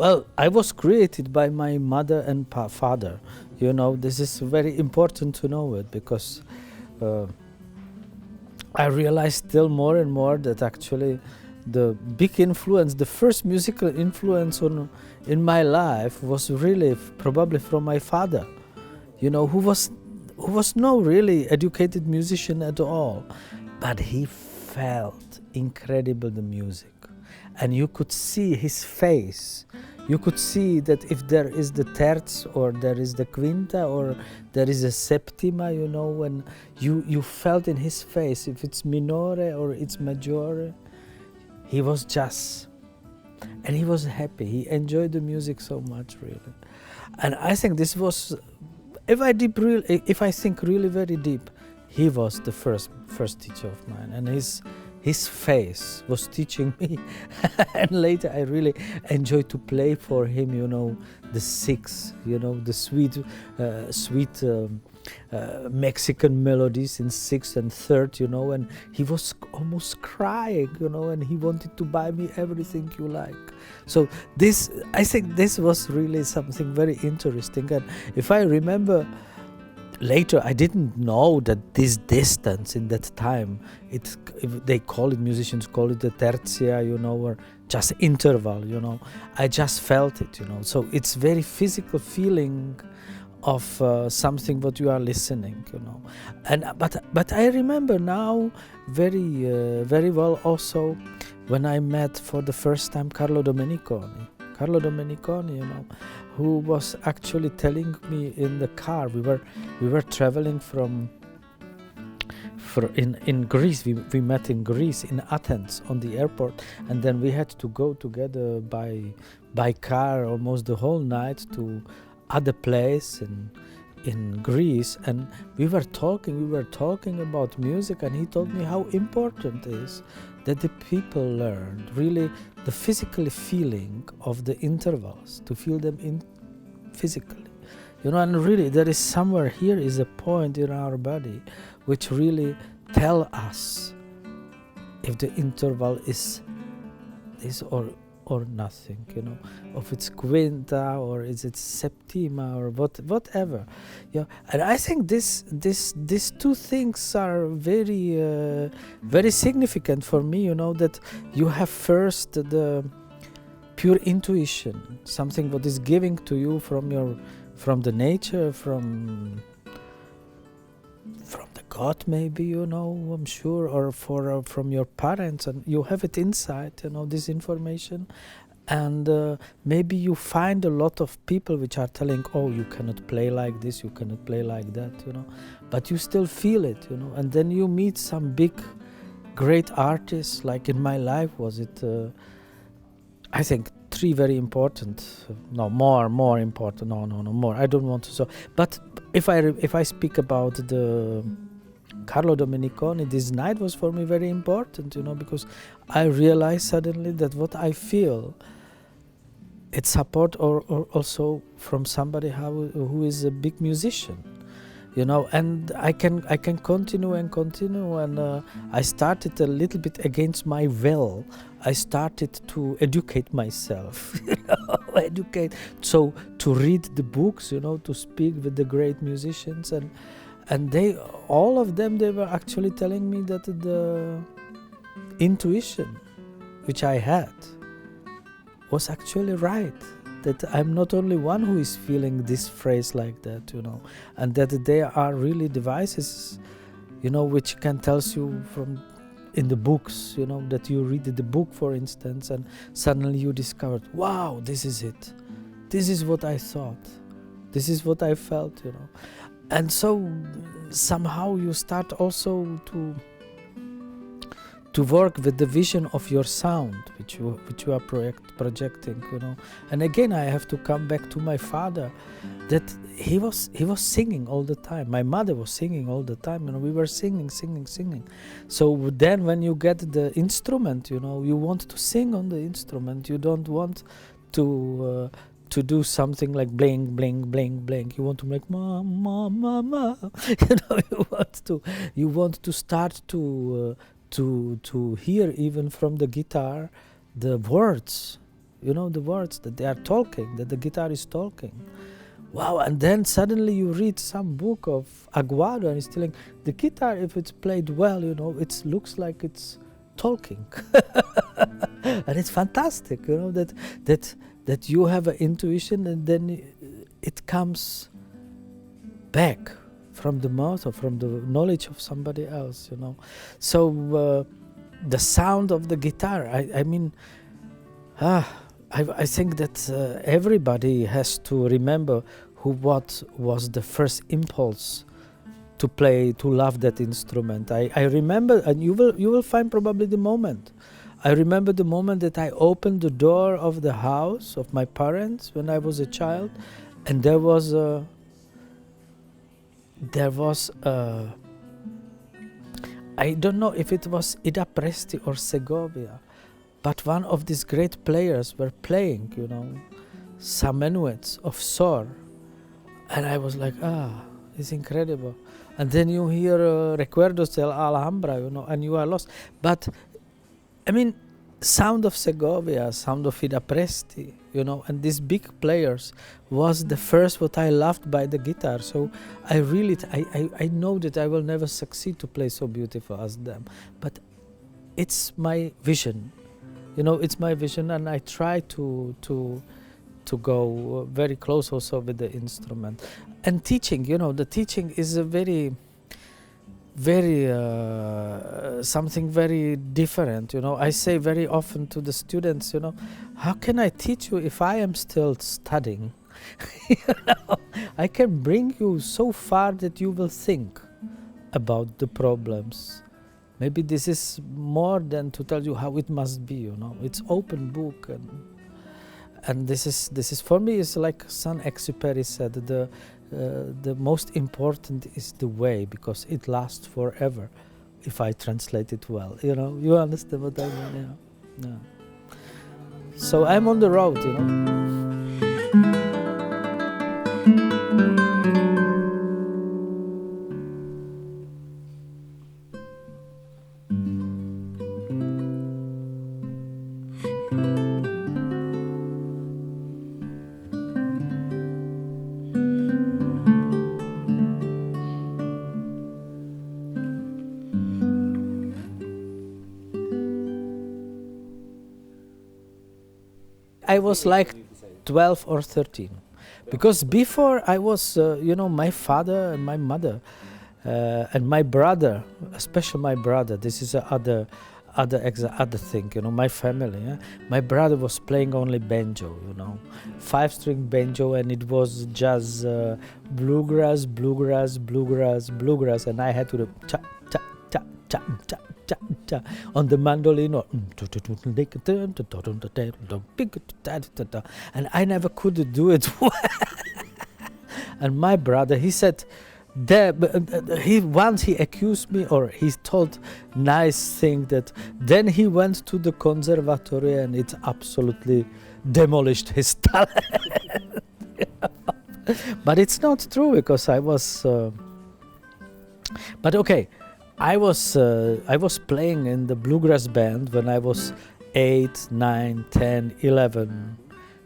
Well, I was created by my mother and father. You know, this is very important to know it, because uh, I realize still more and more that actually the big influence, the first musical influence in my life was really probably from my father, you know, who was no really educated musician at all, but he felt incredible the music, and you could see his face. You could see that if there is the terz, or there is the quinta, or there is a septima, you know, when you felt in his face if it's minore or it's maggiore. He was just, and he was happy. He enjoyed the music so much, really. And I think this was, if I think really very deep, he was the first teacher of mine, and his face was teaching me. And later I really enjoyed to play for him, you know, the six, you know, the sweet Mexican melodies in sixth and third, you know, and he was almost crying, you know, and he wanted to buy me everything you like. So this, I think this was really something very interesting. And if I remember, later, I didn't know that this distance in that time, they call it, musicians call it the tertia, you know, or just interval, you know. I just felt it, you know. So it's very physical feeling of something what you are listening, you know. And but I remember now very well also when I met for the first time Carlo Domeniconi, you know, who was actually telling me in the car. We were traveling in Greece. We met in Greece, in Athens, on the airport, and then we had to go together by car almost the whole night to other place in Greece, and we were talking about music, and he told me how important it is that the people learn really the physical feeling of the intervals, to feel them in physically, you know. And really there is somewhere here is a point in our body which really tell us if the interval is or nothing, you know, if it's quinta or is it septima or whatever. Yeah, and I think these two things are very significant for me, you know, that you have first the pure intuition, something what is giving to you from the nature, from the God, maybe, you know, I'm sure, or from your parents, and you have it inside, you know, this information. And maybe you find a lot of people which are telling, oh, you cannot play like this, you cannot play like that, you know, but you still feel it, you know. And then you meet some big great artists, like in my life was it I think three very important, more important, more, I don't want to, so, but if I speak about the Carlo Domeniconi, this night was for me very important, you know, because I realized suddenly that what I feel, it's support or also from somebody who is a big musician, you know. And I can continue, and I started a little bit against my will. I started to educate myself, you know, so to read the books, you know, to speak with the great musicians, and they, all of them, they were actually telling me that the intuition which I had was actually right, that I'm not only one who is feeling this phrase like that, you know, and that there are really devices, you know, which can tell you from in the books, you know, that you read the book, for instance, and suddenly you discovered, wow, this is it. This is what I thought. This is what I felt, you know. And so somehow you start also to work with the vision of your sound, which you are projecting, you know. And again, I have to come back to my father, that he was singing all the time. My mother was singing all the time, you know. We were singing. So then, when you get the instrument, you know, you want to sing on the instrument. You don't want to do something like bling, bling, bling, bling. You want to make ma, ma, ma, ma. You know, you want to start to hear even from the guitar the words, you know, the words that they are talking, that the guitar is talking. Wow, and then suddenly you read some book of Aguado and he's telling the guitar, if it's played well, you know, it looks like it's talking. And it's fantastic, you know, that you have an intuition and then it comes back from the mouth or from the knowledge of somebody else, you know. So the sound of the guitar, I mean, I think that everybody has to remember what was the first impulse to play, to love that instrument. I remember, and you will find probably the moment. I remember the moment that I opened the door of the house of my parents when I was a child, and there was I don't know if it was Ida Presti or Segovia, but one of these great players were playing, you know, some minuets of Sor, and I was like, it's incredible. And then you hear Recuerdos de la Alhambra, you know, and you are lost. But I mean, sound of Segovia, sound of Ida Presti, you know, and these big players was the first what I loved by the guitar. So I really, I know that I will never succeed to play so beautiful as them, but it's my vision, you know, it's my vision, and I try to go very close also with the instrument. And teaching, you know, the teaching is a very something very different, you know. I say very often to the students, you know, how can I teach you if I am still studying? You know, I can bring you so far that you will think about the problems. Maybe this is more than to tell you how it must be, you know. It's open book, and this is for me is like Saint-Exupéry said, the most important is the way, because it lasts forever if I translate it well, you know. You understand what I mean? Yeah. Yeah. So I'm on the road, you know. I was like 12 or 13, because before I was, you know, my father and my mother and my brother, especially my brother. This is other thing, you know. My family, yeah? My brother was playing only banjo, you know, 5-string banjo, and it was just bluegrass, and I had to do cha cha cha cha cha cha cha on the mandolin, or and I never could do it. And my brother, he said, he accused me, or he told nice thing, that then he went to the conservatory and it absolutely demolished his talent. But it's not true, because I was but okay, I was playing in the bluegrass band when I was 8, 9, 10, 11,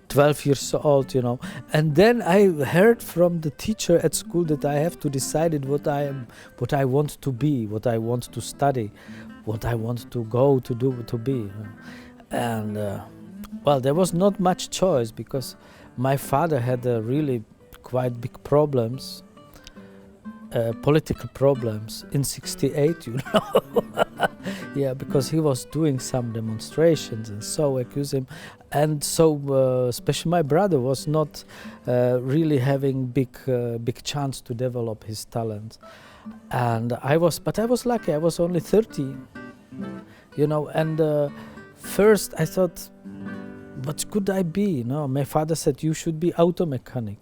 12 years old, you know. And then I heard from the teacher at school that I have to decide what I want to be, what I want to study, what I want to go to do, to be. And well, there was not much choice, because my father had really quite big problems, political problems in '68, you know. Yeah, because he was doing some demonstrations, and so accused him, and so especially my brother was not really having big chance to develop his talent. And I was lucky. I was only 13, you know. And first I thought, what could I be? You know, my father said you should be auto mechanic.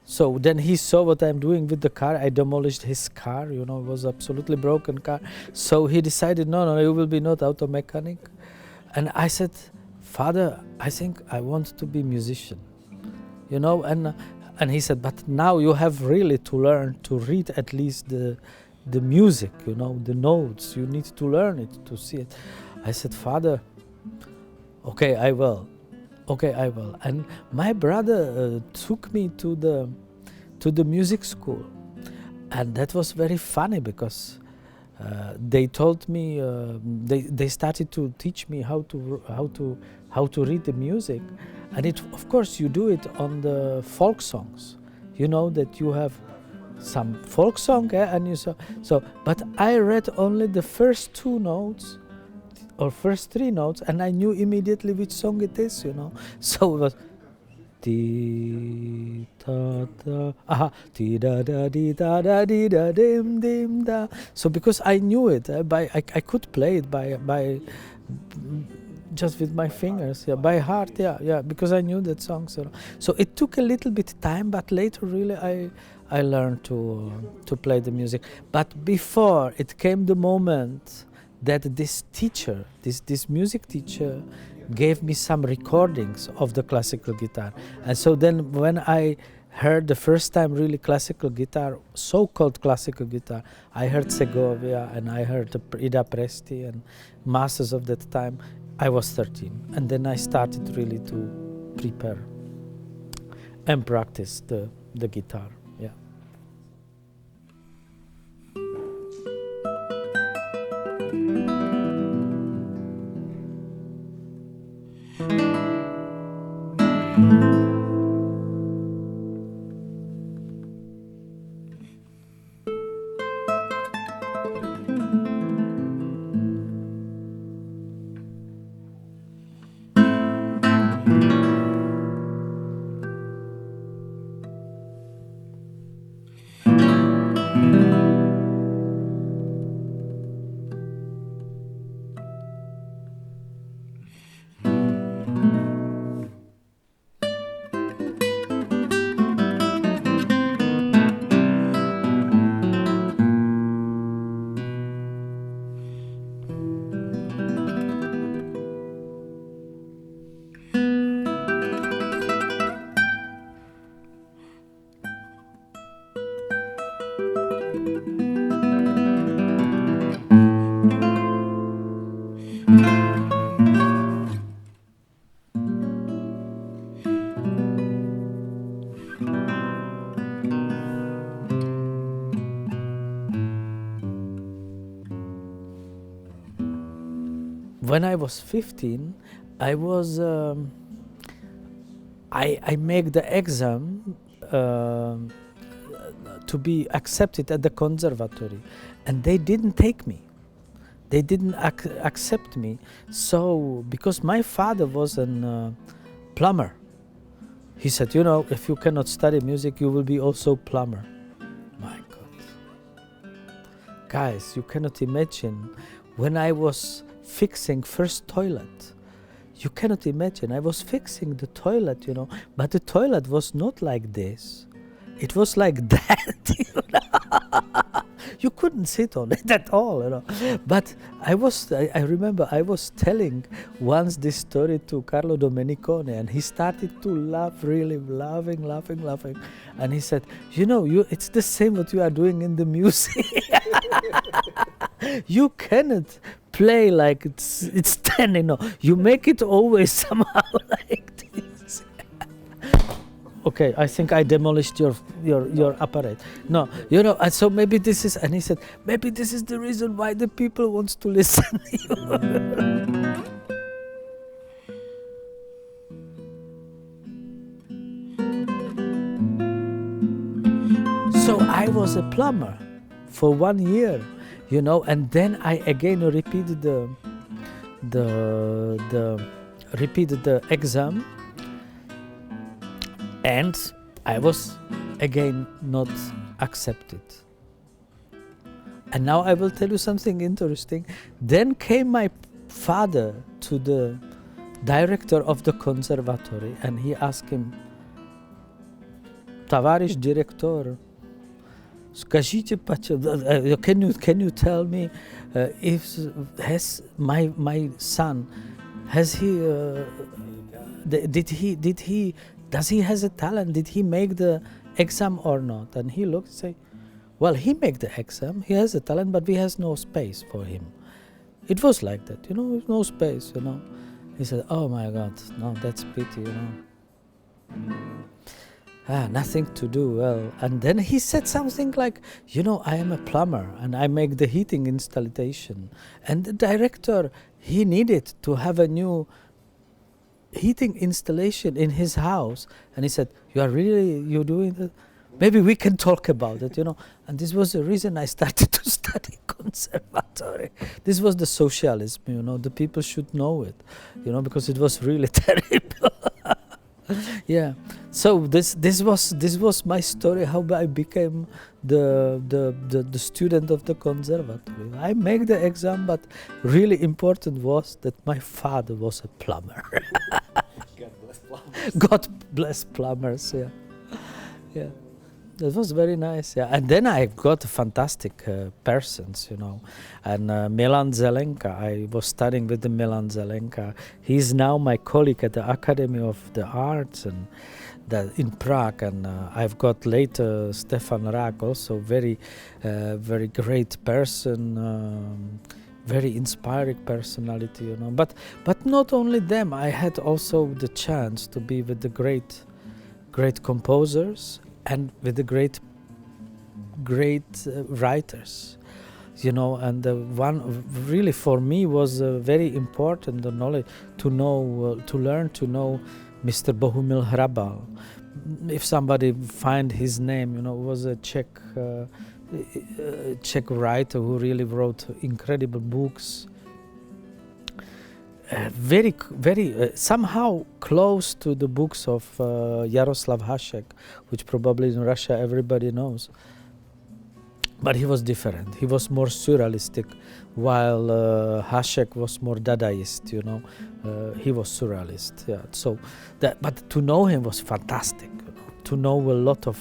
So then he saw what I'm doing with the car. I demolished his car, you know, it was absolutely broken car. So he decided, no, you will be not auto mechanic. And I said, Father, I think I want to be musician, you know. And he said, but now you have really to learn to read at least the music, you know, the notes. You need to learn it to see it. I said, Father, okay, I will. Okay, I will. And my brother took me to the music school, and that was very funny because they told me they started to teach me how to read the music, and of course you do it on the folk songs. You know that you have some folk song, and you so. But I read only the first 2 notes or first 3 notes, and I knew immediately which song it is. So it was. Ti da da, aha, ti da da di da da di da dim dim da. So because I knew it, I could play it by just with my fingers, by heart, because I knew that song. So it took a little bit time, but later really I learned to play the music. But before it came the moment that this teacher, this music teacher, gave me some recordings of the classical guitar. And so then when I heard the first time really classical guitar, so-called classical guitar, I heard Segovia and I heard Ida Presti and masters of that time. I was 13, and then I started really to prepare and practice the guitar. When I was 15, I was I made the exam to be accepted at the conservatory, and they didn't take me. They didn't accept me. So because my father was a plumber, he said, if you cannot study music, you will be also plumber. My God, guys, you cannot imagine when I was fixing first toilet. You cannot imagine. I was fixing the toilet, but the toilet was not like this. It was like that. You couldn't sit on it at all, But I remember I was telling once this story to Carlo Domenicone, and he started to laugh, really laughing. And he said, it's the same what you are doing in the music. You cannot play like it's 10, You make it always somehow like this. Okay, I think I demolished your apparatus. No, and so maybe this is, and he said, maybe this is the reason why the people wants to listen to you. So I was a plumber for 1 year, and then I again repeated the exam. And I was again not accepted. And now I will tell you something interesting. Then came my father to the director of the conservatory, and he asked him, Tavarish director, can you tell me if has my son, has he does he has a talent? Did he make the exam or not? And he looked and say, well, he made the exam, he has a talent, but we has no space for him. It was like that, no space, He said, "Oh my God, no, that's pity, you know. Nothing to do." Well, and then he said something like, "You know, I am a plumber and I make the heating installation, and the director, he needed to have a new heating installation in his house." And he said, "You're doing that? Maybe we can talk about it, you know." And this was the reason I started to study conservatory. This was the socialism, you know. The people should know it, you know, because it was really terrible. Yeah. So this was my story, how I became the student of the conservatory. I make the exam, but really important was that my father was a plumber. God bless plumbers. God bless plumbers. Yeah, yeah. That was very nice. Yeah, and then I got fantastic persons, you know, and Milan Zelenka. I was studying with the Milan Zelenka. He's now my colleague at the Academy of the Arts and in Prague, and I've got later Stefan Rak, also very great person, very inspiring personality, you know. But not only them. I had also the chance to be with the great composers and with the great writers, you know. And one really for me was very important, the knowledge to know, to learn to know Mr. Bohumil Hrabal. If somebody find his name, you know, was a Czech writer who really wrote incredible books. Very somehow close to the books of Jaroslav Hašek, which probably in Russia everybody knows. But he was different. He was more surrealistic, while Hašek was more Dadaist, you know. He was surrealist, yeah. So but to know him was fantastic, you know. To know a lot of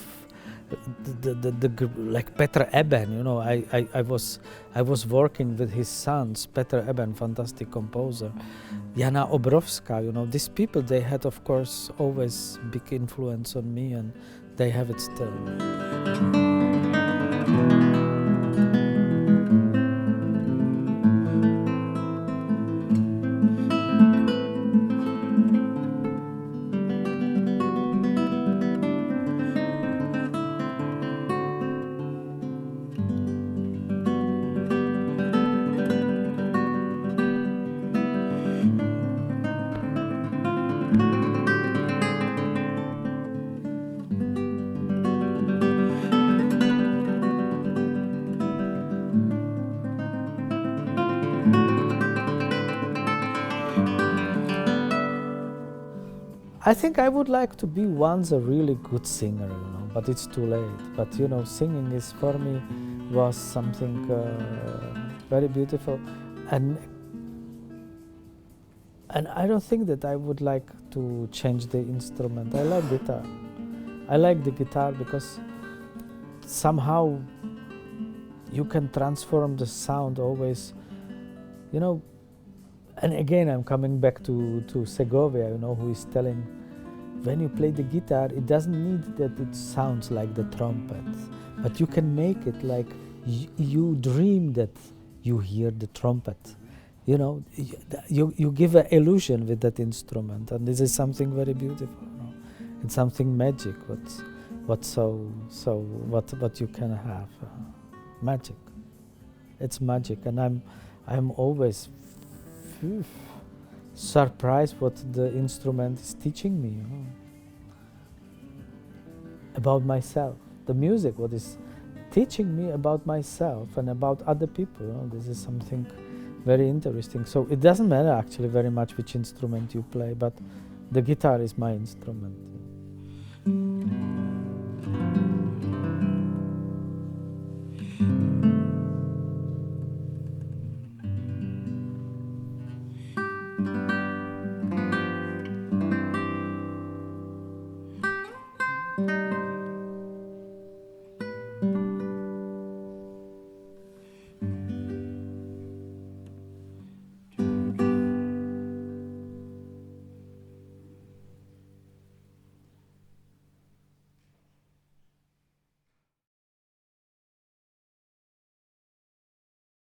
the like Petr Eben, you know. I was working with his sons, Petr Eben, fantastic composer, Jana Obrovská, you know. These people, they had of course always big influence on me, and they have it still. I think I would like to be once a really good singer, you know, but it's too late. But you know, singing is for me was something very beautiful, and I don't think that I would like to change the instrument. I like guitar. I like the guitar because somehow you can transform the sound always, you know. And again, I'm coming back to Segovia, you know, who is telling, when you play the guitar, it doesn't need that it sounds like the trumpet, but you can make it like you dream that you hear the trumpet. You know, you give an illusion with that instrument, and this is something very beautiful. You know? It's something magic. What you can have, magic. It's magic, and I'm always surprised what the instrument is teaching me, you know, about myself. The music, what is teaching me about myself and about other people. You know, this is something very interesting. So it doesn't matter actually very much which instrument you play, but the guitar is my instrument.